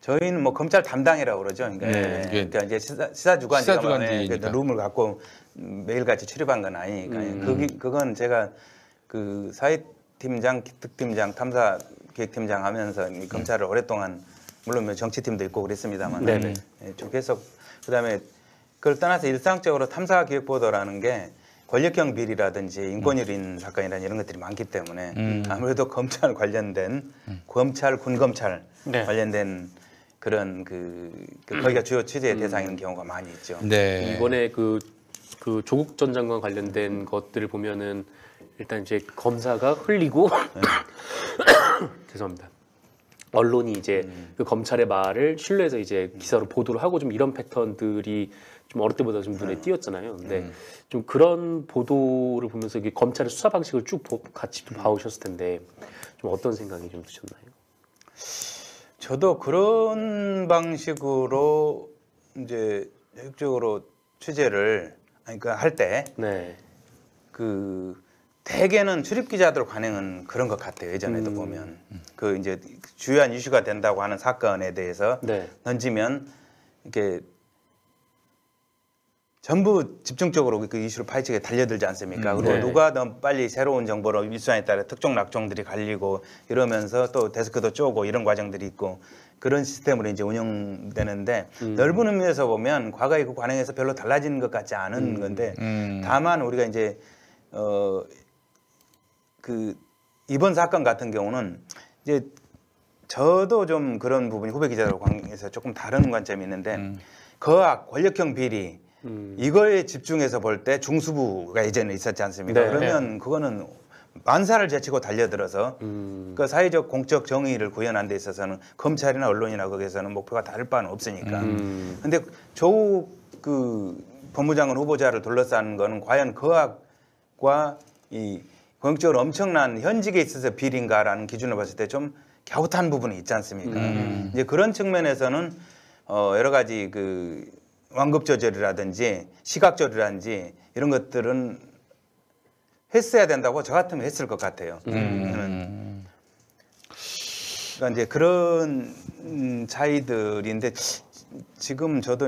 저희는 뭐 검찰 담당이라고 그러죠. 그러니까 이제 시사주간지가 룸을 갖고 매일같이 출입한 건 아니니까. 그건 제가 그 사회팀장, 특팀장, 탐사기획팀장 하면서 검찰을 오랫동안 물론 뭐 정치팀도 있고 그랬습니다만 쭉 계속 그다음에 그걸 떠나서 일상적으로 탐사기획보도라는 게 권력형 비리라든지 인권유린 사건이라는 이런 것들이 많기 때문에 아무래도 검찰 관련된 검찰, 군검찰 관련된 그런 거기가 주요 취재 대상인 경우가 많이 있죠. 네. 이번에 그 조국 전 장관 관련된 것들을 보면은 일단 이제 검사가 흘리고 죄송합니다. 언론이 이제 그 검찰의 말을 신뢰해서 이제 기사로 보도를 하고 좀 이런 패턴들이 좀 어릴 때보다 좀 눈에 띄었잖아요. 근데 좀 그런 보도를 보면서 이게 검찰의 수사 방식을 쭉 같이 좀 봐오셨을 텐데 좀 어떤 생각이 좀 드셨나요? 저도 그런 방식으로 이제 적극적으로 취재를 할 때 대개는 출입 기자들 관행은 그런 것 같아요. 예전에도 보면 그 이제 주요한 이슈가 된다고 하는 사건에 대해서 던지면 이렇게 전부 집중적으로 그 이슈를 파헤치게 달려들지 않습니까? 그리고 누가 더 빨리 새로운 정보를 입수하에 따라 특종 낙종들이 갈리고 이러면서 또 데스크도 쪼고 이런 과정들이 있고 그런 시스템으로 이제 운영되는데 넓은 의미에서 보면 과거의 그 관행에서 별로 달라지는 것 같지 않은 건데 다만 우리가 이제 이번 사건 같은 경우는 이제 저도 좀 그런 부분이 후배 기자들과 관계에서 조금 다른 관점이 있는데 거악, 권력형 비리 이거에 집중해서 볼 때 중수부가 예전에 있었지 않습니까? 그러면 그거는 만사를 제치고 달려들어서 그 사회적 공적 정의를 구현하는 데 있어서는 검찰이나 언론이나 거기에서는 목표가 다를 바는 없으니까. 근데 조국 법무장관 후보자를 둘러싸는 거는 과연 거악과 이 공적으로 엄청난 현직에 있어서 비리인가라는 기준을 봤을 때 좀 갸웃한 부분이 있지 않습니까? 이제 그런 측면에서는 여러 가지 완급 조절이라든지 시각 조절이라든지 이런 것들은 했어야 된다고 저 같으면 했을 것 같아요. 그러니까 이제 그런 차이들인데 지금 저도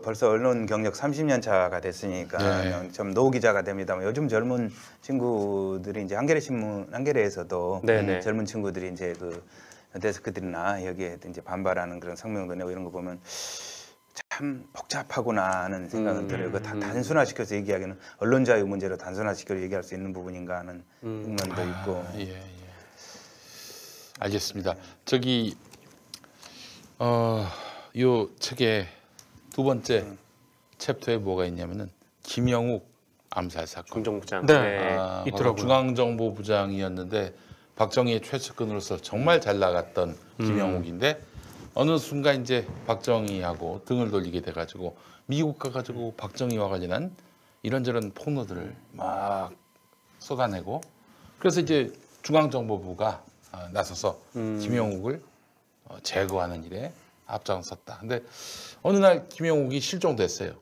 벌써 언론 경력 30년 차가 됐으니까 좀 노 기자가 됩니다만 요즘 젊은 친구들이 이제 한겨레에서도 젊은 친구들이 이제 데스크들이나 여기에 이제 반발하는 그런 성명도 내고 이런 거 보면 참 복잡하구나 하는 생각은 들어요. 그 단순화시켜서 얘기하기는 언론 자유 문제로 단순화시켜서 얘기할 수 있는 부분인가 하는 생각도 있고. 알겠습니다. 요 책에 두 번째 챕터에 뭐가 있냐면은 김영욱 암살 사건. 중정부장. 있더라고요. 중앙정보부장이었는데 박정희의 최측근으로서 정말 잘 나갔던 김영욱인데 어느 순간 이제 박정희하고 등을 돌리게 돼가지고 미국 가가지고 박정희와 관련한 이런저런 폭로들을 막 쏟아내고 그래서 이제 중앙정보부가 나서서 김영욱을 제거하는 일에 앞장섰다. 근데 어느 날 김영욱이 실종됐어요.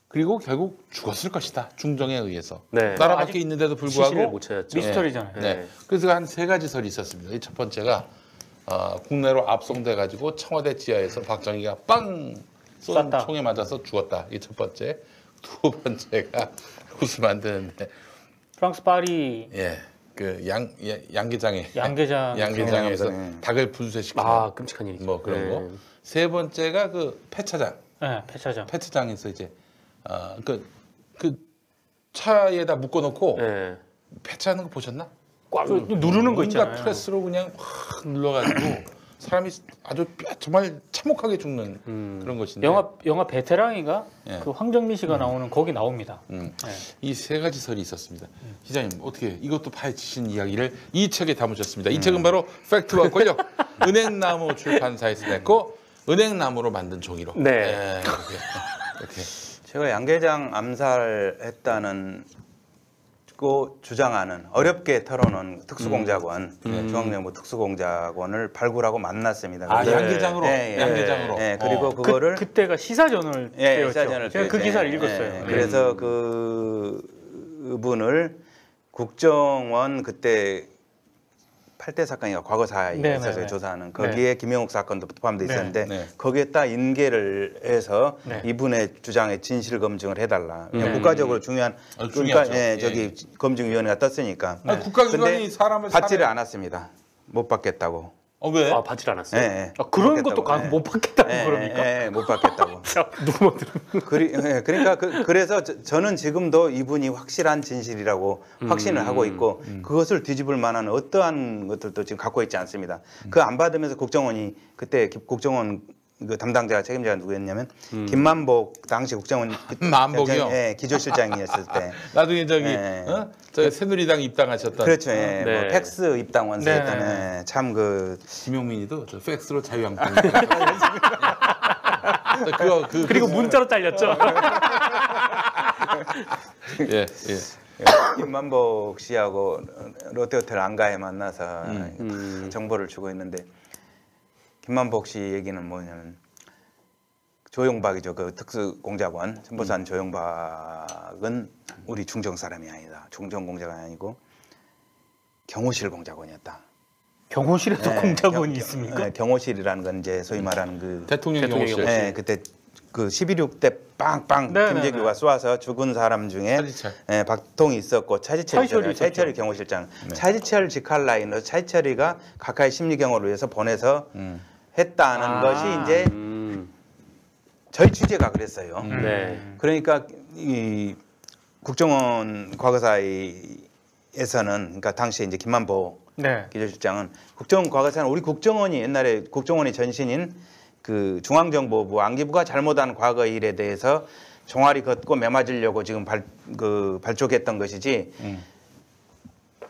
그리고 결국 죽었을 것이다. 중정에 의해서. 나라 밖에 있는데도 불구하고 못 찾았죠. 미스터리잖아요. 그래서 한 세 가지 설이 있었습니다. 이 첫 번째가 국내로 압송돼 가지고 청와대 지하에서 박정희가 빵 쏜 총에 맞아서 죽었다. 이게 첫 번째. 두 번째가 웃으면 안 되는데 프랑스 파리 양계장에서 닭을 분쇄시키는 끔찍한 일이죠. 뭐 그런 거. 세 번째가 폐차장. 폐차장. 폐차장에서 이제 그 차에다 묶어놓고 폐차하는 거 보셨나? 꽉 누르는 거 있잖아요. 프레스로 그냥 확 눌러가지고 사람이 아주 정말 참혹하게 죽는 그런 것인데. 영화 베테랑이가 그 황정민 씨가 나오는 거기 나옵니다. 이 세 가지 설이 있었습니다. 기자님 어떻게 이것도 파헤치신 이야기를 이 책에 담으셨습니다. 이 책은 바로 팩트와 권력 은행나무 출판사에서 냈고 은행나무로 만든 종이로. 이렇게. 제가 양계장 암살했다는 주장하는 어렵게 털어놓은 특수공작원 중앙정보 특수공작원을 발굴하고 만났습니다. 양계장으로. 양계장으로. 그리고 그거를 그때가 시사저널 때였죠. 시사저널 제가 그 기사를 읽었어요. 그래서 그분을 국정원 그때 8대 사건이가 과거사에 네, 있어서 네, 네. 조사하는 거기에 김영욱 사건도 포함되어 네. 있었는데 네. 거기에 딱 인계를 해서 네. 이분의 주장에 진실 검증을 해달라. 네. 국가적으로 중요한 중요하죠. 예, 예. 저기 검증위원회가 떴으니까. 아니, 국가기관이 근데 사람을 받지를 사내- 않았습니다. 못 받겠다고. 왜? 아 받질 않았어요. 예, 예. 아, 그런 못 것도 받겠다고. 못 받겠다는 예, 겁니까? 예, 예, 못 받겠다고. 누구 들으면 그러니까 그래서 저는 지금도 이분이 확실한 진실이라고 확신을 하고 있고 그것을 뒤집을 만한 어떠한 것들도 지금 갖고 있지 않습니다. 그 안 받으면서 국정원이 그때 국정원 그 담당자가 책임자가 누구였냐면 김만복 당시 국정원 만복이요? 예, 기조실장이었을 때. 나중에 저기 네. 저 새누리당 입당하셨던 그렇죠. 예. 네. 뭐 팩스 입당 원서였던 네. 예, 참 그 김용민이도 저 팩스로 자유한국당. 그리고 문자로 잘렸죠. 예, 예. 김만복 씨하고 롯데호텔 안가에 만나서 정보를 주고 있는데 김만복 씨 얘기는 뭐냐면 조용박이죠. 그 특수공작원 천보산 조용박은 우리 중정 사람이 아니다. 중정 공작원이 아니고 경호실 공작원이었다. 경호실에도 네, 공작원이 있습니까? 네, 경호실이라는 건 이제 소위 말하는 그 대통령 대통령 경호실. 네, 그때 그 11.6 때 빵빵 네, 김재규가 네, 쏴서 죽은 사람 중에 차지철. 예, 박통이 있었고 차지철이 차지철이 있었잖아요. 차지철이 경호실장. 차지철 직할 라인으로 차지철이가 가까이 심리 경호를 위해서 보내서 했다는 아. 것이 이제 저희 취재가 그랬어요. 네. 그러니까 이 국정원 과거사에서는 그러니까 당시에 이제 김만복 네. 기조실장은 국정원 과거사는 우리 국정원이 옛날에 국정원의 전신인 그 중앙정보부 안기부가 잘못한 과거 일에 대해서 종아리 걷고 매맞으려고 지금 발족했던 것이지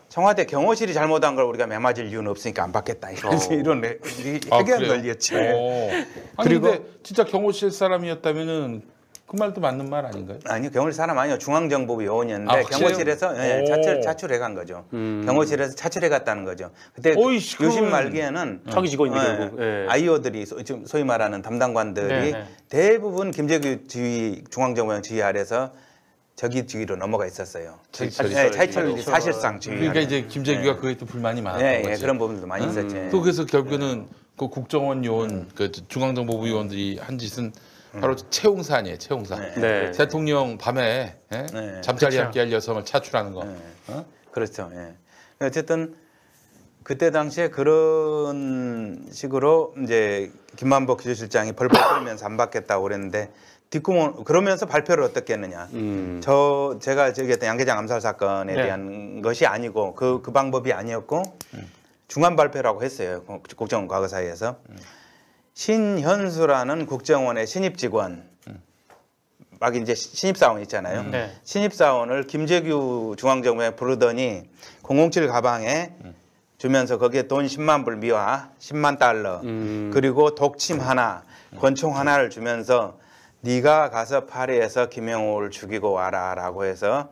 청와대 경호실이 잘못한 걸 우리가 매맞을 이유는 없으니까 안 받겠다 이런 해결 그래요? 논리였죠. 아니 그리고- 근데 진짜 경호실 사람이었다면은 그 말도 맞는 말 아닌가요? 아니요, 경호실 사람 아니요. 중앙정보부 요원이었는데 아, 확실해요? 경호실에서 예, 오. 차출해 간 거죠. 경호실에서 차출해 갔다는 거죠. 그때 어이씨, 유신 그건- 말기에는 차기 직원인데 결국. 예. 아이오들이 소위 말하는 담당관들이 네, 네. 대부분 김재규 지휘 중앙정보영 지휘 아래서 저기 지휘로 넘어가 있었어요. 차지철이. 네, 차지철이 사실상 지휘. 그러니까 이제 김재규가 그게 또 불만이 많았던 예, 예, 거지. 그런 부분도 많이 있었죠. 또 그래서 결국에는 그 국정원 요원, 그 중앙정보부 요원들이 한 짓은 바로 채용사 아니에요, 채용사. 네. 대통령 밤에 예? 네. 잠자리 그렇죠. 함께 할 여성을 차출하는 거. 네. 어? 그렇죠. 예. 어쨌든 그때 당시에 그런 식으로 이제 김만복 기조실장이 벌벌 떨면서 안 받겠다고 그랬는데 뒷구멍 그러면서 발표를 어떻게 했느냐. 제가 저기 했던 양계장 암살 사건에 네. 대한 것이 아니고 그 방법이 아니었고 중간 발표라고 했어요. 국정원 과거사에서 신현수라는 국정원의 신입 직원 막 이제 신입 사원 있잖아요. 네. 신입 사원을 김재규 중앙정보에 부르더니 007 가방에 주면서 거기에 돈 10만 불 미화, 10만 달러 그리고 독침 하나, 권총 하나를 주면서 네가 가서 파리에서 김영호를 죽이고 와라라고 해서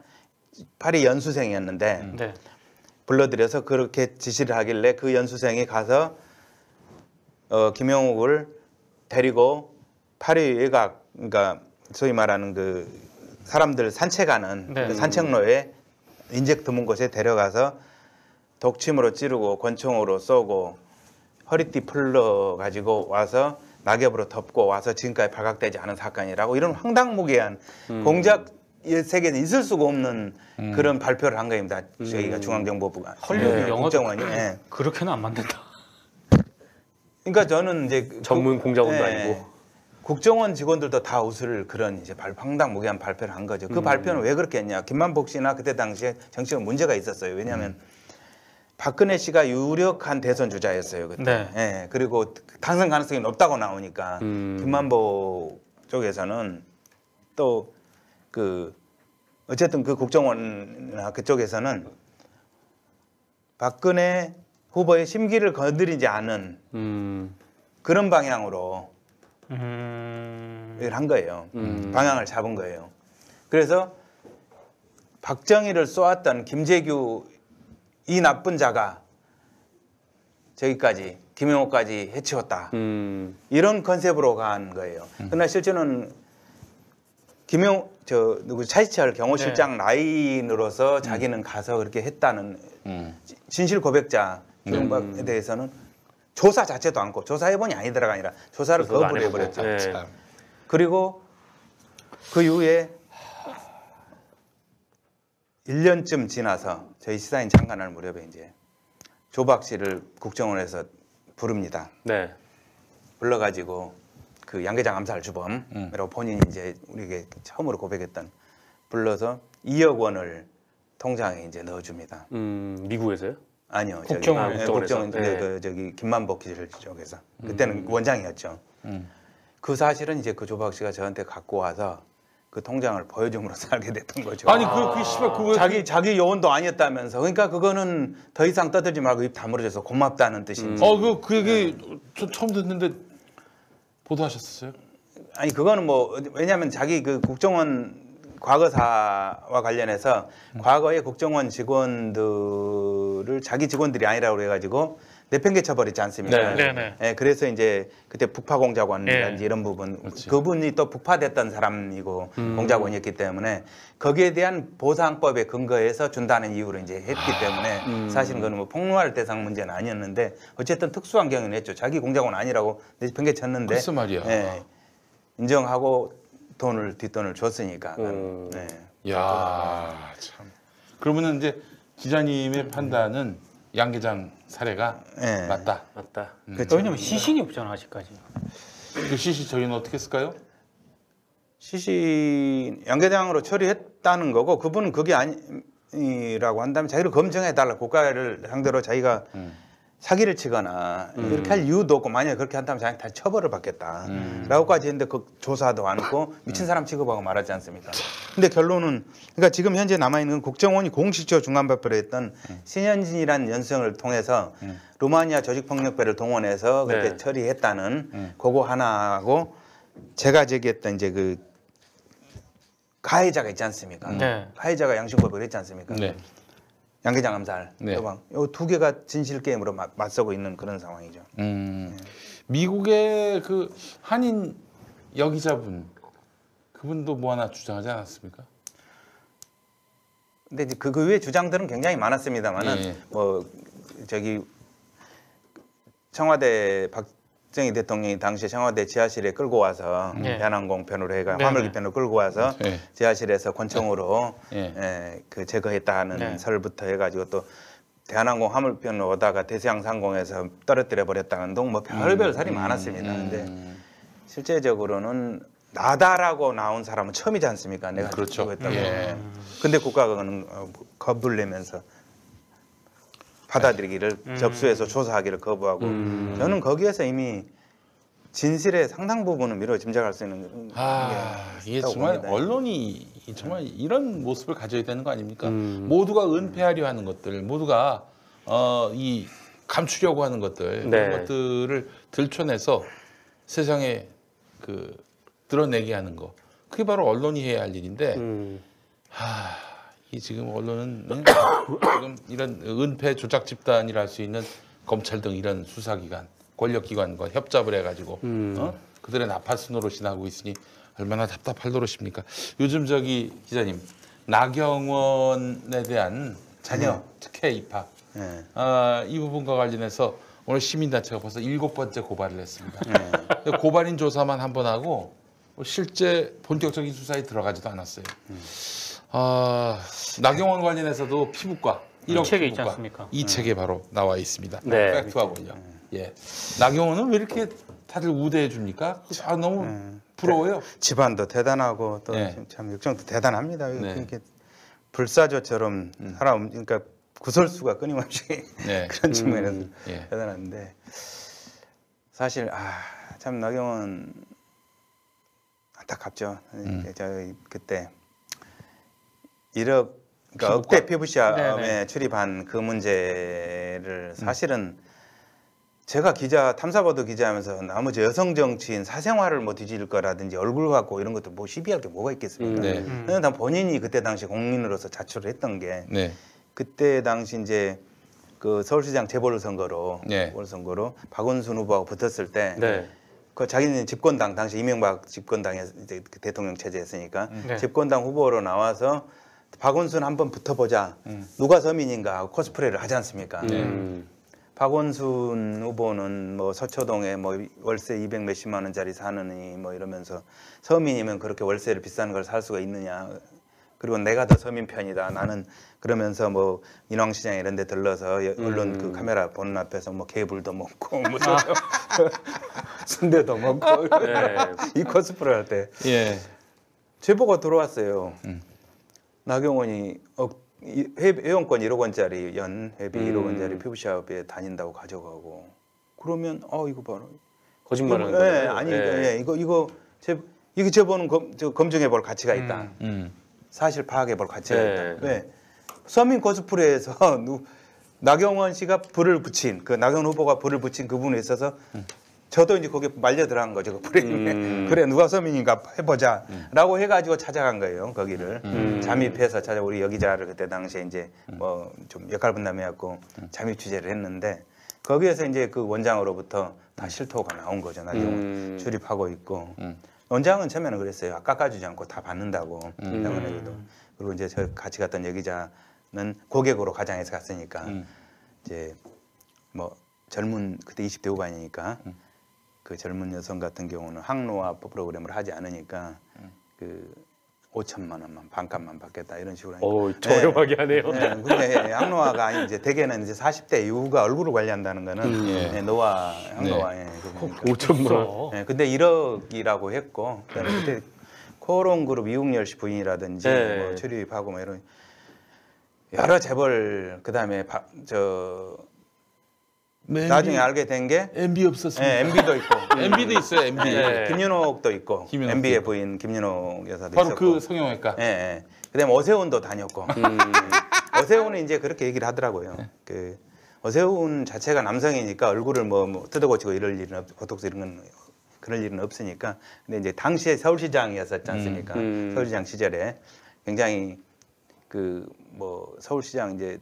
파리 연수생이었는데 네. 불러들여서 그렇게 지시를 하길래 그 연수생이 가서 김영욱을 데리고 파리 외곽 그러니까 소위 말하는 그 사람들 산책하는 네. 그 산책로에 인적 드문 곳에 데려가서 독침으로 찌르고 권총으로 쏘고 허리띠 풀러 가지고 와서 낙엽으로 덮고 와서 지금까지 발각되지 않은 사건이라고 이런 황당무계한 공작 세계에 있을 수가 없는 그런 발표를 한 겁니다. 저희가 중앙정보부가 헐리우드 영화도 국정원이. 예. 그렇게는 안 만든다. 그러니까 저는 이제 전문 공작원도 예, 아니고. 국정원 직원들도 다 웃을 그런 이제 황당무계한 발표를 한 거죠. 그 발표는 왜 그렇게 했냐? 김만복 씨나 그때 당시에 정치적 문제가 있었어요. 왜냐하면 박근혜 씨가 유력한 대선 주자였어요 그때. 네. 예, 그리고 당선 가능성이 높다고 나오니까 김만복 쪽에서는 또 그 어쨌든 그 국정원이나 그쪽에서는 박근혜 후보의 심기를 건드리지 않은 그런 방향으로 한 거예요. 방향을 잡은 거예요. 그래서 박정희를 쏘았던 김재규 이 나쁜 자가 저기까지 김영호까지 해치웠다. 이런 컨셉으로 간 거예요. 그러나 실제는 차지철 경호실장 라인으로서 자기는 가서 그렇게 했다는 진실 고백자 조영박에 대해서는 조사 자체도 않고 조사해보니 아니더라가 아니라 조사를 조사도 안 거부를 해보고. 해버렸죠. 네. 참. 그리고 그 이후에 1년쯤 지나서 저희 시사인 창간할 무렵에 이제 조박 씨를 국정원에서 부릅니다. 네. 불러가지고 그 양계장 암살 주범이라고 본인이 이제 우리에게 처음으로 고백했던 불러서 2억 원을 통장에 이제 넣어줍니다. 미국에서요? 아니요, 국정원. 국정원 네. 그 저기 김만복 기실 쪽에서 그때는 원장이었죠. 그 사실은 이제 그 조박 씨가 저한테 갖고 와서 그 통장을 보여줌으로써 알게 됐던 거죠. 아니 그 씨발 그거 자기 요원도 아니었다면서. 그러니까 그거는 더 이상 떠들지 말고 입 다물어줘서 고맙다는 뜻인지. 그 얘기 저 처음 듣는데 보도하셨었어요? 아니 그거는 뭐 왜냐하면 자기 그 국정원 과거사와 관련해서 과거의 국정원 직원들을 자기 직원들이 아니라고 그래가지고 내팽개쳐 버리지 않습니까? 네. 네. 예, 그래서 이제 그때 북파 공작원이라든지 네. 이런 부분 그렇지. 그분이 또 북파됐던 사람이고 공작원이었기 때문에 거기에 대한 보상법에 근거해서 준다는 이유로 이제 했기 때문에 사실은 그건 뭐 폭로할 대상 문제는 아니었는데 어쨌든 특수한 경우는 했죠. 자기 공작원 아니라고 내팽개쳤는데 글쎄 말이야. 예, 인정하고 뒷돈을 줬으니까. 네. 야 참. 그러면은 이제 기자님의 판단은 양계장 사례가 네. 맞다. 맞다. 그렇죠. 왜냐면 시신이 없잖아 아직까지. 그 시시 저희는 어떻게 했을까요? 시시 양계장으로 처리했다는 거고 그분은 그게 아니라고 한다면 자기를 검증해달라 국가를 상대로 자기가 사기를 치거나 이렇게 할 이유도 없고 만약에 그렇게 한다면 자기 다 처벌을 받겠다 라고까지 했는데 그 조사도 않고 미친 사람 취급하고 말하지 않습니까? 근데 결론은 그러니까 지금 현재 남아있는 건 국정원이 공식적으로 중간 발표를 했던 신현진이라는 연수형을 통해서 루마니아 조직폭력배를 동원해서 그렇게 네. 처리했다는 그거 하나하고 제가 제기했던 이제 그 가해자가 있지 않습니까? 네. 가해자가 양심고백을 했지 않습니까? 네. 양계장 암살, 네. 도박, 이2 개가 진실 게임으로 맞서고 있는 그런 상황이죠. 미국의 그 한인 여기자분 그분도 뭐 하나 주장하지 않았습니까? 근데 이제 그 외의 주장들은 굉장히 많았습니다만은 예. 뭐 저기 청와대 박정희 대통령이 당시에 청와대 지하실에 끌고 와서 예. 대한항공 편으로 해가 네네. 화물기 편으로 끌고 와서 예. 지하실에서 권총으로 예. 그 제거했다는 네. 설부터 해가지고 또 대한항공 화물편으로 오다가 대서양 상공에서 떨어뜨려 버렸다는 등 뭐 별별 살이 많았습니다. 근데 실제적으로는 나다라고 나온 사람은 처음이지 않습니까? 내가 그렇죠. 했다고. 예. 근데 국가가 그는 겁을 내면서 받아들이기를 접수해서 조사하기를 거부하고 저는 거기에서 이미 진실의 상당 부분은 미뤄 짐작할 수 있는 이게 있다고 정말 봅니다. 언론이 정말 이런 모습을 가져야 되는 거 아닙니까? 모두가 은폐하려 하는 것들, 모두가 이 감추려고 하는 것들, 네. 그런 것들을 들춰내서 세상에 그 드러내게 하는 거. 그게 바로 언론이 해야 할 일인데, 이 지금 언론은 지금 이런 은폐 조작 집단이라 할 수 있는 검찰 등 이런 수사기관, 권력기관과 협잡을 해가지고 그들의 나팔수 노릇이 나고 있으니 얼마나 답답할 노릇입니까? 요즘 저기 기자님 나경원에 대한 자녀 특혜 입학 네. 이 부분과 관련해서 오늘 시민단체가 벌써 7번째 고발을 했습니다. 고발인 조사만 한 번 하고 실제 본격적인 수사에 들어가지도 않았어요. 나경원 관련해서도 피부과 1억 책에 있지 피부과 않습니까? 이 책에 바로 나와 있습니다. 네. 팩트와 권력. 예. 나경원은 왜 이렇게 다들 우대해 줍니까? 너무 부러워요. 집안도 대단하고 또 네. 참 역정도 대단합니다. 네. 이렇게 불사조처럼 그러니까 구설수가 끊임없이 네. 그런 측면에서 예. 대단한데 사실 참 나경원 안타깝죠. 저희 그때 1억 그러니까 억대 피부시험에 네네. 출입한 그 문제를 사실은 제가 탐사보도 기자하면서 나머지 여성 정치인 사생활을 뭐 뒤질 거라든지 얼굴 갖고 이런 것도 뭐 시비할 게 뭐가 있겠습니까? 네. 그냥 본인이 그때 당시 공인으로서 자초를 했던 게 네. 그때 당시 이제 그 서울시장 재보궐선거로 네. 보궐선거로 박원순 후보하고 붙었을 때 네. 그 자기는 집권당 당시 이명박 집권당에 이제 그 대통령 체제였으니까 네. 집권당 후보로 나와서 박원순 한번 붙어보자 누가 서민인가 하고 코스프레를 하지 않습니까? 박원순 후보는 뭐 서초동에 뭐 월세 200 몇십만 원짜리 사느니 뭐 이러면서 서민이면 그렇게 월세를 비싼 걸 살 수가 있느냐. 그리고 내가 더 서민 편이다. 나는 그러면서 뭐 인왕시장 이런 데 들러서 언론 그 카메라 보는 앞에서 뭐 개불도 먹고 무슨 순대도 먹고 이 코스프레 할 때 예. 제보가 들어왔어요. 나경원이 회원권 1억 원짜리 연 회비 1억 원짜리 피부샵에 다닌다고 가져가고 그러면 이거 봐라. 거짓말하는 예, 거예요. 아니 예. 이거 제보는 검증해 볼 가치가 있다. 사실 파악해 볼 가치가 네. 있다. 왜? 서민 코스프레에서 나경원 씨가 불을 붙인 그 나경원 후보가 불을 붙인 그 부분에 있어서 저도 이제 거기에 말려 들어간 거죠. 그 프레임에. 그래 누가 서민인가 해보자라고 해가지고 찾아간 거예요. 거기를 잠입해서 우리 여기자를 그때 당시에 이제 뭐 좀 역할 분담해갖고 잠입 취재를 했는데 거기에서 이제 그 원장으로부터 다 실토가 나온 거죠. 나경원 출입하고 있고. 원장은 처음에는 그랬어요. 깎아주지 않고 다 받는다고. 그리고 이제 저 같이 갔던 여기자는 고객으로 가장해서 갔으니까 이제 뭐 젊은 그때 20대 후반이니까 그 젊은 여성 같은 경우는 항노화 프로그램을 하지 않으니까 그 5천만 원만 반값만 받겠다 이런 식으로 하니까. 저렴하게 하네요. 네, 근데 항노화가 아니 이제 대개는 이제 40대 이후가 얼굴을 관리한다는 거는 노화 항노화. 예, 5천만 원. 네, 근데 1억이라고 했고 그다음에 그때 코롱그룹 이웅열 씨 부인이라든지 뭐 출입하고 뭐 이런 여러 재벌 그다음에 나중에 알게 된 게 MB 없었습니다. 네, MB도 있고 MB도 있어요. MB. 김윤옥도 있고 김윤옥 MB의 있고. 부인 김윤옥 여사도 바로 있었고 그 성형외과. 예. 그다음에 어세훈도 다녔고 어세훈은 이제 그렇게 얘기를 하더라고요. 그 어세훈 자체가 남성이니까 얼굴을 뭐 뜯어고치고 이럴 일은 보톡스 이런 건 그럴 일은 없으니까. 근데 이제 당시에 서울시장이었었지 않습니까? 서울시장 시절에 굉장히 그 뭐 서울시장 이제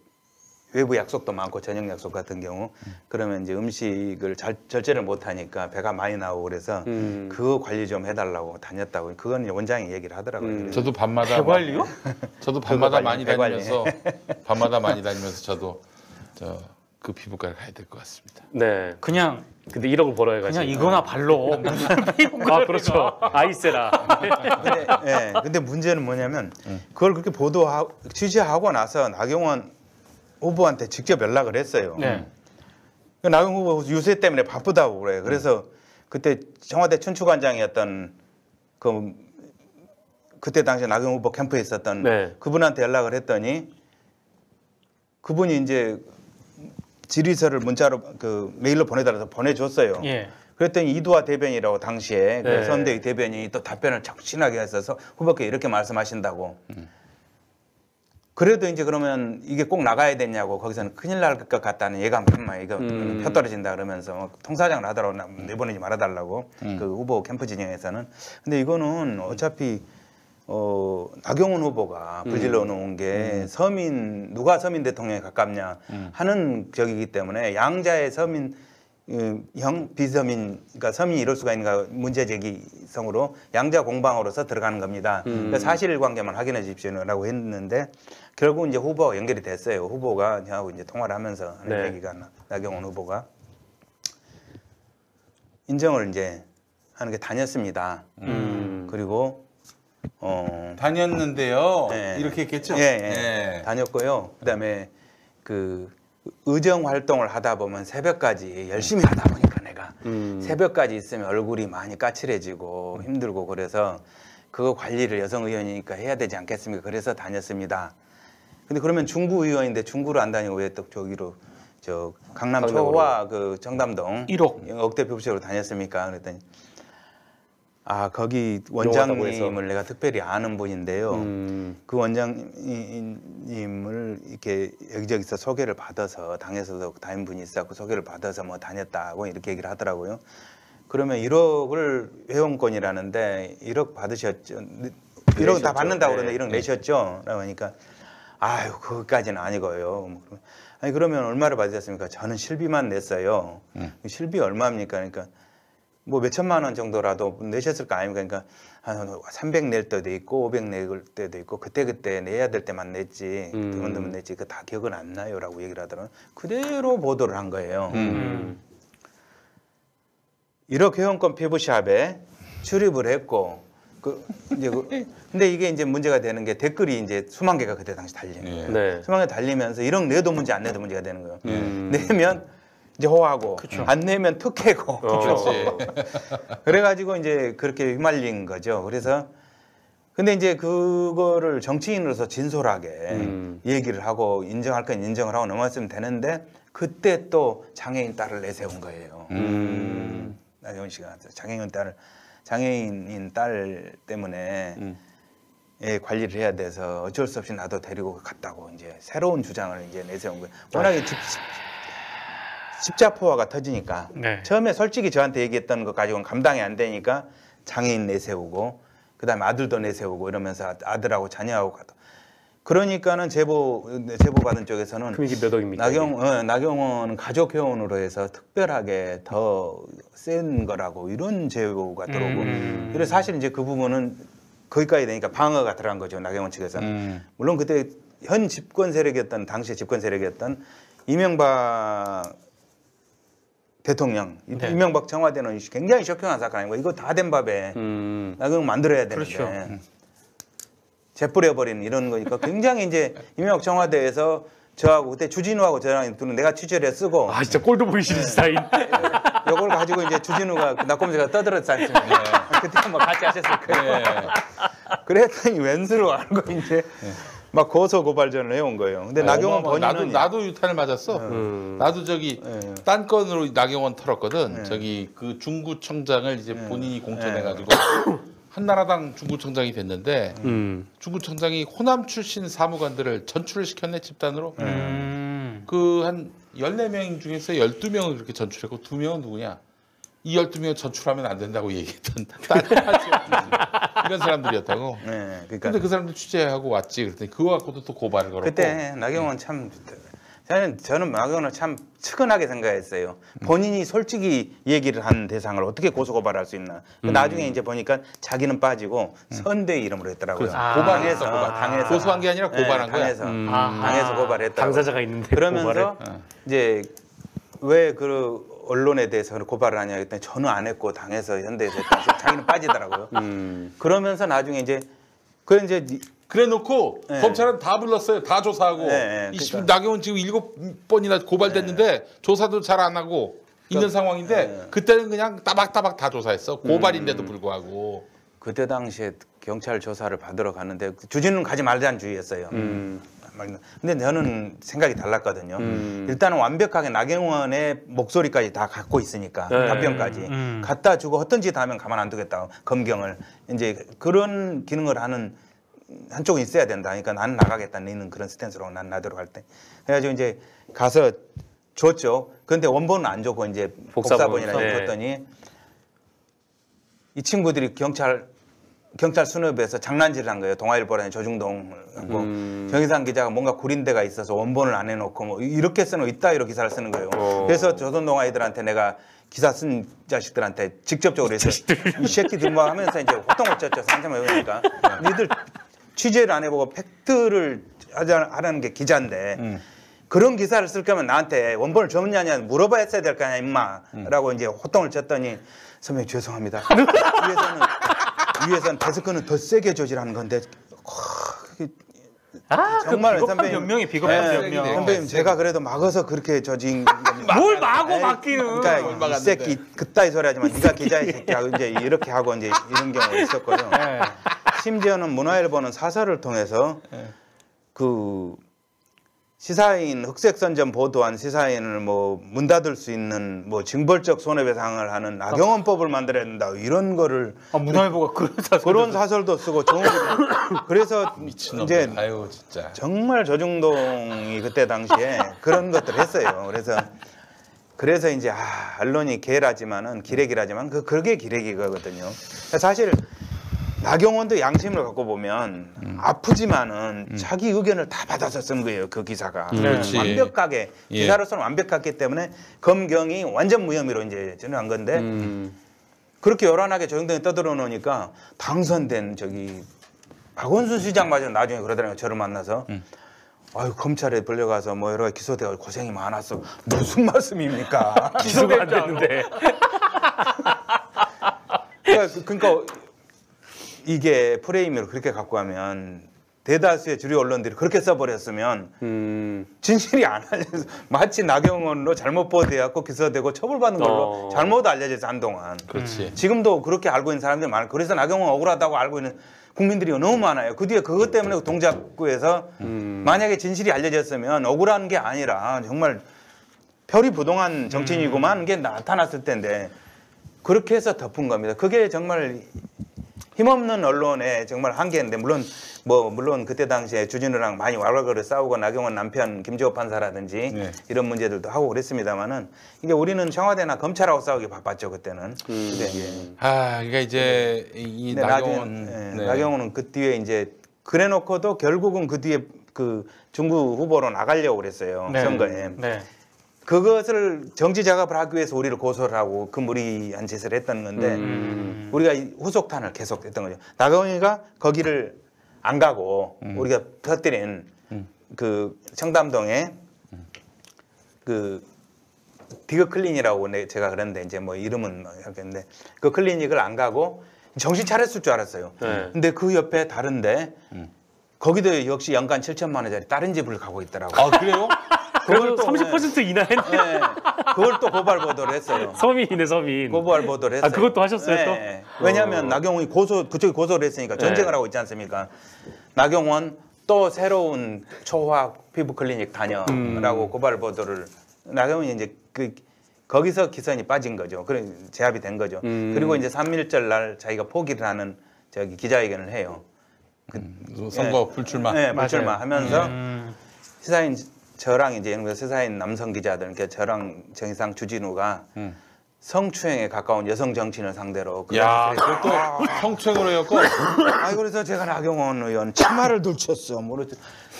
외부 약속도 많고 저녁 약속 같은 경우 그러면 이제 음식을 절제를 못하니까 배가 많이 나오고 그래서 그거 관리 좀 해달라고 다녔다고 그건 원장이 얘기를 하더라고요. 저도 밤마다 배관리요? 저도 밤마다 많이 배관리. 다니면서 저도 그 피부과를 가야 될 것 같습니다. 네. 그냥 근데 1억을 벌어야 가지고. 그냥 이거나 발로 그렇죠. 아이세라. 근데 문제는 뭐냐면 그걸 그렇게 취재하고 나서 나경원 후보한테 직접 연락을 했어요. 네. 나경원 후보 유세 때문에 바쁘다고 그래요. 그래서 그때 청와대 춘추관장이었던 그때 당시 나경원 후보 캠프에 있었던 그분한테 연락을 했더니 그분이 이제 질의서를 문자로 메일로 보내달라서 보내줬어요. 예. 그랬더니 이두화 대변이라고 당시에 그 선대위 대변인이 또 답변을 적신하게 했어서 후보께 이렇게 말씀하신다고. 그래도 이제 그러면 이게 꼭 나가야 되냐고 거기서는 큰일 날 것 같다는 예감만 이거 표 떨어진다 그러면서 통사장을 하더라고 내보내지 말아달라고 그 후보 캠프 진영에서는. 근데 이거는 어차피 나경원 후보가 불질러 놓은 게 누가 서민 대통령에 가깝냐 하는 적이기 때문에 양자의 서민 비서민, 그러니까 서민이 이럴 수가 있는가 문제 제기성으로 양자 공방으로서 들어가는 겁니다. 그러니까 사실관계만 확인해 주십시오라고 했는데 결국 이제 후보가 연결이 됐어요. 후보가 저하고 이제 통화를 하면서 하는 얘기가 나경원 후보가 인정을 이제 하는 게 다녔습니다. 그리고 다녔는데요. 이렇게 했겠죠. 다녔고요. 그다음에 그 의정 활동을 하다 보면 새벽까지 열심히 하다 보니까 내가 새벽까지 있으면 얼굴이 많이 까칠해지고 힘들고 그래서 그거 관리를 여성 의원이니까 해야 되지 않겠습니까? 그래서 다녔습니다. 근데 그러면 중구 의원인데 중구를 안 다니고 왜 또 저기로 강남 초와 그 청담동 1억 억대 표부적으로 다녔습니까? 그랬더니 거기 원장님을 내가 특별히 아는 분인데요. 그 원장님을 이렇게 여기저기서 소개를 받아서 당에서도 다닌 분이 있었고 소개를 받아서 뭐 다녔다고 이렇게 얘기를 하더라고요. 그러면 1억을 회원권이라는데 1억 받으셨죠? 1억 다 받는다고 그러는데 1억 내셨죠? 라고 하니까 그것까지는 아니고요. 아니 그러면 얼마를 받으셨습니까? 저는 실비만 냈어요. 실비 얼마입니까? 그러니까 뭐 몇천만 원 정도라도 내셨을 거 아닙니까? 그러니까 한 300 낼 때도 있고 500 낼 때도 있고 그때 내야 될 때만 냈지 드문드문 냈지 그 다 기억은 안 나요라고 얘기를 하더라고요. 그대로 보도를 한 거예요. 1억 회원권 피부샵에 출입을 했고 근데 이게 이제 문제가 되는 게 댓글이 이제 수만 개가 그때 당시 달리는 거예요. 네. 수만 개 달리면서 1억 내도 문제 안 내도 문제가 되는 거예요. 내면 이제 호하고 안 내면 특혜고 그래가지고 이제 그렇게 휘말린 거죠. 그래서 근데 이제 그거를 정치인으로서 진솔하게 얘기를 하고 인정할 건 인정을 하고 넘어갔으면 되는데 그때 또 장애인 딸을 내세운 거예요. 나경원 씨가 장애인인 딸 때문에 예, 관리를 해야 돼서 어쩔 수 없이 나도 데리고 갔다고 이제 새로운 주장을 이제 내세운 거예요. 워낙에 십자포화가 터지니까 네. 처음에 솔직히 저한테 얘기했던 것 가지고는 감당이 안 되니까 장애인 내세우고 그다음에 아들도 내세우고 이러면서 아들하고 자녀하고 가도 그러니까는 제보 받은 쪽에서는 그럼 이게 몇 억입니까? 나경원은 가족 회원으로 해서 특별하게 더 센 거라고 이런 제보가 들어오고 그래서 사실 이제 그 부분은 거기까지 되니까 방어가 들어간 거죠. 나경원 측에서. 물론 그때 현 집권 세력이었던 당시 집권 세력이었던 이명박 대통령, 네. 이명박 청와대는 굉장히 쇼킹한 사건 아니고 이거 다 된 밥에 나경원 만들어야 되는데 그렇죠. 재뿌려버리는 이런 거니까 굉장히 이제 이명박 청와대에서 저하고 그때 주진우하고 저랑 둘은 내가 취재를 쓰고 아 진짜 꼴도 보기 싫은 스타일. 이걸 가지고 이제 주진우가 낙검수가 떠들었지 않습니까? 그때 뭐 같이 하셨을 거예요. 그랬더니 웬수로 알고 이제 막 고소 고발전을 해온 거예요. 근데 나경원 본인은 나도 유탄을 맞았어. 나도 저기 딴 건으로 나경원 털었거든. 저기 그 중구청장을 이제 본인이 공천해가지고 한나라당 중구청장이 됐는데 중구청장이 호남 출신 사무관들을 전출을 시켰네 집단으로. 그 한 14명 중에서 12명을 그렇게 전출했고 2명은 누구냐? 이 12명 전출하면 안 된다고 얘기했던 이런 사람들이었다고. 네, 그러니까 근데 그 사람들 취재하고 왔지. 그랬더니 그거 갖고도 또 고발을 걸었고. 그때 나경원 참 저는 나경원을 참 측은하게 생각했어요. 본인이 솔직히 얘기를 한 대상을 어떻게 고소고발할 수 있나. 나중에 이제 보니까 자기는 빠지고 선대 이름으로 했더라고요. 고발해서 당해서 고소한 게 아니라 고발한 거야. 당해서 고발했다고. 당사자가 있는데 그러면서 이제 왜 그 언론에 대해서 고발을 하냐 했더니 저는 안 했고 당해서 현대에서 했다. 자기는 빠지더라고요. 그러면서 나중에 이제 그래놓고 검찰은 다 불렀어요. 다 조사하고. 그러니까. 나경원 지금 7번이나 고발됐는데 조사도 잘 안 하고 있는 상황인데 그때는 그냥 따박따박 다 조사했어. 고발인데도 불구하고. 그때 당시에 경찰 조사를 받으러 갔는데 주진우는 가지 말자는 주의였어요. 근데 저는 생각이 달랐거든요. 일단은 완벽하게 나경원의 목소리까지 다 갖고 있으니까 답변까지 갖다 주고 어떤 짓 하면 가만 안 두겠다. 검경을 이제 그런 기능을 하는 한쪽은 있어야 된다. 그러니까 나는 나가겠다. 너는 그런 스탠스로 난 나도록 할 때. 그래가지고 이제 가서 줬죠. 그런데 원본은 안 줬고 이제 복사본이라 줬더니 이 친구들이 경찰 수뇌부에서 장난질을 한 거예요. 동아일보라는 조중동 정의상 기자가 뭔가 구린 데가 있어서 원본을 안 해놓고 뭐 이렇게 쓰는 거 이따위로 기사를 쓰는 거예요. 그래서 조선동 아이들한테 내가 기사 쓴 자식들한테 직접적으로 해서 이 새끼들 뭐 하면서 이제 호통을 쳤죠. 상처만 외우니까 니들 취재를 안 해보고 팩트를 하라는 게 기자인데 그런 기사를 쓸 거면 나한테 원본을 줬냐냐 물어봐야 했어야 될 거 아니야 임마라고 이제 호통을 쳤더니 선배님 죄송합니다. 위에서는 데스크는 더 세게 조질하는 건데 정말 그 비겁한 변명이 비겁한 변명. 선배님 제가 그래도 막아서 그렇게 조진 겁니다. 뭘 마구 막기는. 그러니까 이 새끼 그따위 소리 하지만 네가 기자의 새끼야 이제 이렇게 하고 이제 이런 경우가 있었거든요. 심지어는 문화일보는 사설을 통해서 그 시사인 흑색선전 보도한 시사인을 뭐 문 닫을 수 있는 뭐 징벌적 손해배상을 하는 나경원법을 만들어야 된다 이런 거를 문화일보가 그런 사설도 쓰고 그래서 이제 아유 진짜 정말 조중동이 그때 당시에 그런 것들을 했어요. 그래서 이제 언론이 계라지만은 기레기라지만 그게 기레기거든요. 사실 나경원도 양심을 갖고 보면 아프지만은 자기 의견을 다 받아서 쓴 거예요. 그 기사가 완벽하게 기사로서는 완벽했기 때문에 검경이 완전 무혐의로 이제 전환한 건데 그렇게 요란하게 조용동에 떠들어 놓으니까 당선된 저기 박원순 시장마저 나중에 그러더라고요. 저를 만나서. 아유 검찰에 불려가서 뭐 여러 가지 기소되고 고생이 많았어. 무슨 말씀입니까? 기소가 안 되는데. 그러니까 이게 프레임으로 그렇게 갖고 가면 대다수의 주류 언론들이 그렇게 써버렸으면 진실이 안 알려서 마치 나경원으로 잘못 보도해갖고 기소되고 처벌받는 걸로 잘못 알려져서 한동안. 그렇지. 지금도 그렇게 알고 있는 사람들이 많아요. 그래서 나경원 억울하다고 알고 있는 국민들이 너무 많아요. 그 뒤에 그것 때문에 동작구에서 만약에 진실이 알려졌으면 억울한 게 아니라 정말 별이 부동한 정치인이고만 게 나타났을 텐데 그렇게 해서 덮은 겁니다. 그게 정말 힘없는 언론의 정말 한계인데 물론 그때 당시에 주진우랑 많이 왈왈거려 싸우고 나경원 남편 김재호 판사라든지 네. 이런 문제들도 하고 그랬습니다만은 이게 우리는 청와대나 검찰하고 싸우기 바빴죠 그때는. 그러니까 이제 이 나경원, 나경원은 그 뒤에 이제 그래놓고도 결국은 그 뒤에 그 중구 후보로 나가려고 그랬어요 선거에. 네. 그것을 정치 작업을 하기 위해서 우리를 고소를 하고 그 무리한 짓을 했던 건데 우리가 후속탄을 계속 했던 거죠. 나경원이가 거기를 안 가고 우리가 터뜨린 그 청담동에 그 디그 클리닉이라고 제가 그랬는데 이제 뭐 이름은 하겠는데 그 클리닉을 안 가고 정신 차렸을 줄 알았어요. 근데 그 옆에 다른데 거기도 역시 연간 7천만 원짜리 다른 집을 가고 있더라고요. 아 그래요? 그걸 또 30% 인하했네. 네, 그걸 또 고발 보도를 했어요. 서민이네 서민. 고발 보도를 했어요. 아 그것도 하셨어요 네. 또? 왜냐하면 나경원이 그쪽이 고소를 했으니까 전쟁을 하고 있지 않습니까? 나경원 또 새로운 초화학 피부 클리닉 다녀라고 고발 보도를 나경원이 이제 거기서 기선이 빠진 거죠. 그래 제압이 된 거죠. 그리고 이제 3.1절 날 자기가 포기를 하는 저기 기자회견을 해요. 선거 불출마. 네, 불출마하면서 시사인 저랑 이제 시사인 남성 기자들, 그러니까 저랑 정의상 주진우가 성추행에 가까운 여성 정치인을 상대로. 야, 그것도 성추행으로 해갖고. 아, 그래서 제가 나경원 의원 치마를 들쳤어.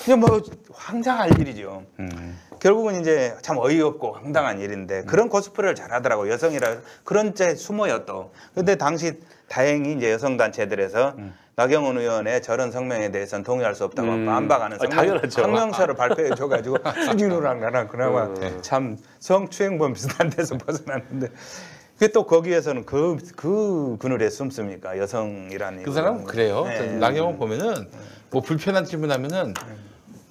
그냥 뭐 황당할 일이죠. 결국은 이제 참 어이없고 황당한 일인데 그런 코스프레를 잘하더라고 여성이라 그런 데 숨어요 또. 근데 당시 다행히 이제 여성 단체들에서 나경원 의원의 저런 성명에 대해서는 동의할 수 없다고 반박하는 성명서를 발표해 줘가지고 수진우랑 나랑 그나마 참 성추행범 비슷한 데서 벗어났는데 그게 또 거기에서는 그 그늘에 숨습니까 여성이라는 그 사람은 그래요. 네. 나경원 보면은 뭐 불편한 질문하면은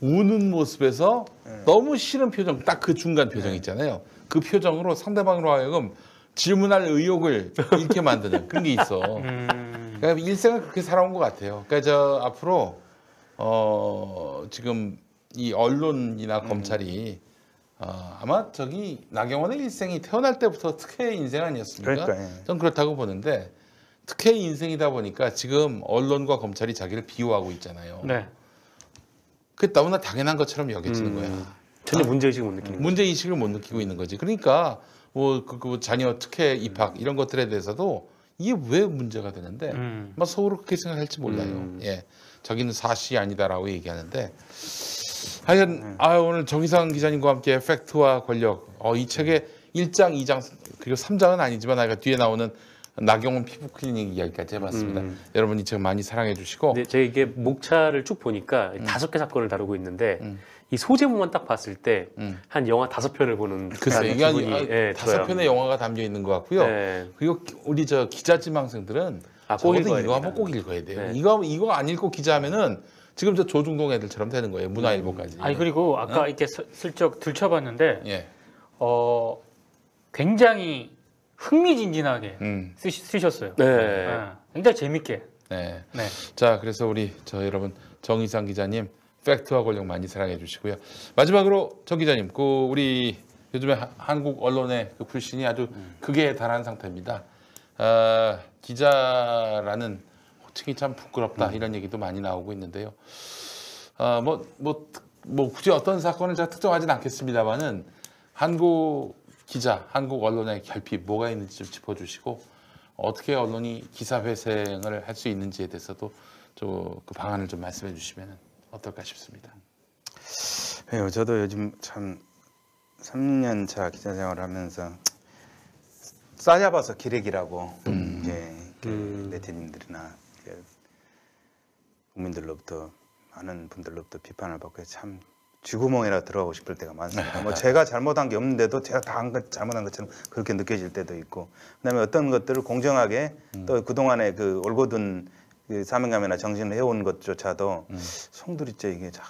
우는 모습에서 너무 싫은 표정 딱 그 중간 표정 있잖아요. 그 표정으로 상대방으로 하여금 질문할 의욕을 잃게 만드는 그런 게 있어. 그러니까 일생을 그렇게 살아온 것 같아요. 그러니까 저 앞으로 지금 이 언론이나 검찰이 아마 저기 나경원의 일생이 태어날 때부터 특혜의 인생 아니었습니까? 그러니까요. 전 그렇다고 보는데 특혜의 인생이다 보니까 지금 언론과 검찰이 자기를 비호하고 있잖아요. 네. 그게 너무나 당연한 것처럼 여겨지는 거야. 전혀 문제의식을 못 느끼는 거예요. 문제의식을 못 느끼고 있는 거지. 그러니까 뭐 그 자녀 특혜 입학 이런 것들에 대해서도 이게 왜 문제가 되는데 막 속으로 그렇게 생각할지 몰라요. 예, 자기는 사실이 아니다라고 얘기하는데 하여간 오늘 정의상 기자님과 함께 팩트와 권력 이 책의 1장, 2장 그리고 3장은 아니지만 아까 뒤에 나오는 나경원 피부 클리닉 이야기까지 해봤습니다. 여러분 이 책 많이 사랑해 주시고. 근데 제가 이게 목차를 쭉 보니까 5개 사건을 다루고 있는데 이 소제목만 딱 봤을 때 한 영화 5편을 보는 글쎄 이게 한 5편의 영화가 담겨 있는 것 같고요. 네. 그리고 우리 저 기자 지망생들은 꼭 적어도 읽어야 이거 한번 됩니다. 꼭 읽어야 돼요. 네. 이거 안 읽고 기자하면은 지금 저 조중동 애들처럼 되는 거예요. 문화일보까지. 아니 그리고 아까 이렇게 슬쩍 들춰봤는데 예. 굉장히 흥미진진하게 쓰셨어요. 네. 굉장히 재밌게. 네. 네. 자, 그래서 우리 저 여러분 정의상 기자님 팩트와 권력 많이 사랑해 주시고요. 마지막으로 정 기자님, 그 우리 요즘에 한국 언론의 그 불신이 아주 극에 달한 상태입니다. 기자라는 호칭이 참 부끄럽다 이런 얘기도 많이 나오고 있는데요. 뭐 굳이 어떤 사건을 제가 특정하지는 않겠습니다만은 한국 기자, 한국 언론의 결핍 뭐가 있는지 좀 짚어주시고 어떻게 언론이 기사 회생을 할 수 있는지에 대해서도 그 방안을 좀 말씀해 주시면 어떨까 싶습니다. 네, 저도 요즘 참 3년 차 기자 생활을 하면서 싸잡아서 기레기라고 매체님들이나 국민들로부터 많은 분들로부터 비판을 받고 참 쥐구멍이라 들어가고 싶을 때가 많습니다. 뭐 제가 잘못한 게 없는데도 제가 다 잘못한 것처럼 그렇게 느껴질 때도 있고, 그다음에 어떤 것들을 공정하게 또 그동안에 그 올곧은 그 사명감이나 정신을 해온 것조차도 송두리째 이게 참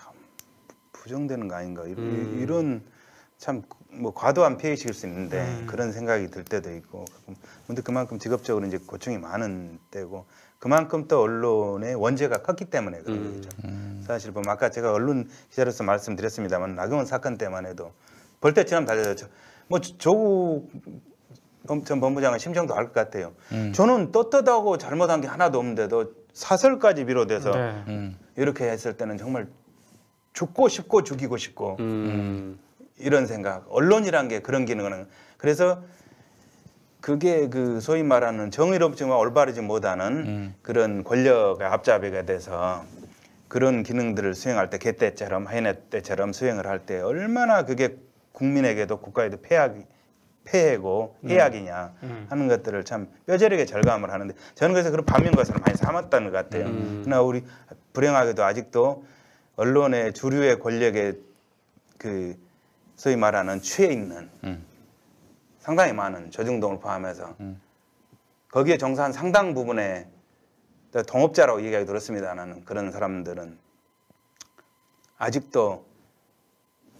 부정되는 거 아닌가 이런 참 뭐 과도한 피해의식일 수 있는데 그런 생각이 들 때도 있고, 근데 그만큼 직업적으로 이제 고충이 많은 때고 그만큼 또 언론의 원죄가 컸기 때문에 그런 거죠. 사실 보면 아까 제가 언론 기자로서 말씀드렸습니다만 나경원 사건 때만 해도 벌떼처럼 달려졌죠. 뭐 조국 전 본부장은 심정도 알 것 같아요. 저는 떳떳하고 잘못한 게 하나도 없는데도 사설까지 비롯해서 이렇게 했을 때는 정말 죽고 싶고 죽이고 싶고 이런 생각. 언론이란 게 그런 기능은 그래서 그게 그 소위 말하는 정의롭지만 올바르지 못하는 그런 권력의 앞잡이가 돼서 그런 기능들을 수행할 때 개때처럼 하이네 때처럼 수행을 할 때 얼마나 그게 국민에게도 국가에도 폐해고 해악이냐 하는 것들을 참 뼈저리게 절감을 하는데 저는 그래서 그런 반면교사를 많이 삼았다는 것 같아요. 그러나 우리 불행하게도 아직도 언론의 주류의 권력에 그 소위 말하는 취해 있는 상당히 많은 조중동을 포함해서 거기에 종사한 상당 부분의 동업자라고 얘기하기 들었습니다는 그런 사람들은 아직도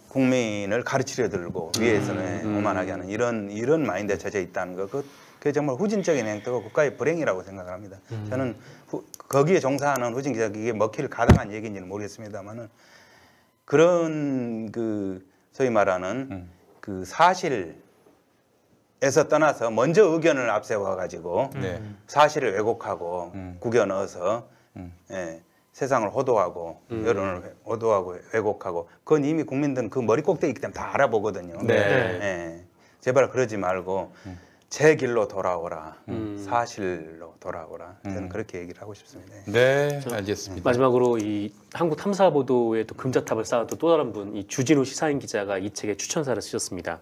국민을 가르치려 들고 위에서는 오만하게 하는 이런 마인드에 젖어 있다는 거, 그게 정말 후진적인 행태고 국가의 불행이라고 생각을 합니다. 저는 거기에 종사하는 후진 기자 이게 먹힐 가당한 얘기인지는 모르겠습니다만은 그런 그 소위 말하는 그 사실에서 떠나서 먼저 의견을 앞세워 가지고 사실을 왜곡하고 구겨 넣어서 세상을 호도하고 여론을 호도하고 왜곡하고 그건 이미 국민들은 그 머리 꼭대기이기 때문에 다 알아보거든요. 제발 그러지 말고 제 길로 돌아오라. 사실로 돌아오라. 저는 그렇게 얘기를 하고 싶습니다. 네, 알겠습니다. 마지막으로 이 한국 탐사 보도에 또 금자탑을 쌓았던 또 다른 분, 이 주진우 시사인 기자가 이 책에 추천사를 쓰셨습니다.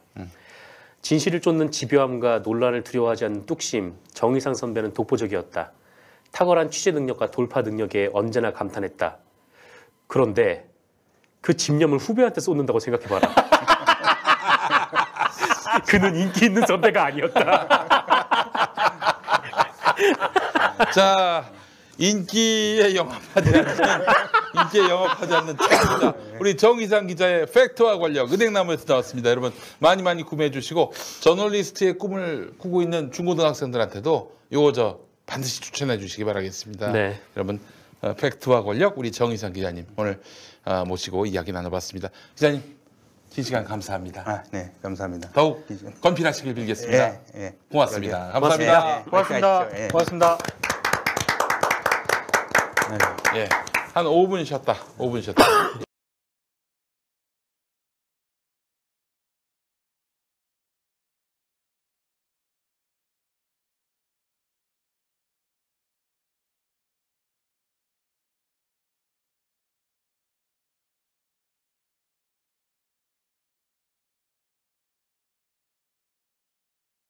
진실을 쫓는 집요함과 논란을 두려워하지 않는 뚝심, 정의상 선배는 독보적이었다. 탁월한 취재 능력과 돌파 능력에 언제나 감탄했다. 그런데 그 집념을 후배한테 쏟는다고 생각해봐라. 그는 인기 있는 선배가 아니었다. 자, 인기에 영합하지 않는 책입니다. 우리 정의상 기자의 팩트와 권력, 은행나무에서 나왔습니다. 여러분 많이 구매해 주시고 저널리스트의 꿈을 꾸고 있는 중고등학생들한테도 요거 반드시 추천해 주시기 바라겠습니다. 네. 여러분 팩트와 권력 우리 정의상 기자님 오늘 모시고 이야기 나눠봤습니다. 기자님 긴 시간 감사합니다. 네, 감사합니다. 더욱 건필하시길 빌겠습니다. 고맙습니다. 감사합니다. 고맙습니다. 고맙습니다. 한 5분 쉬었다.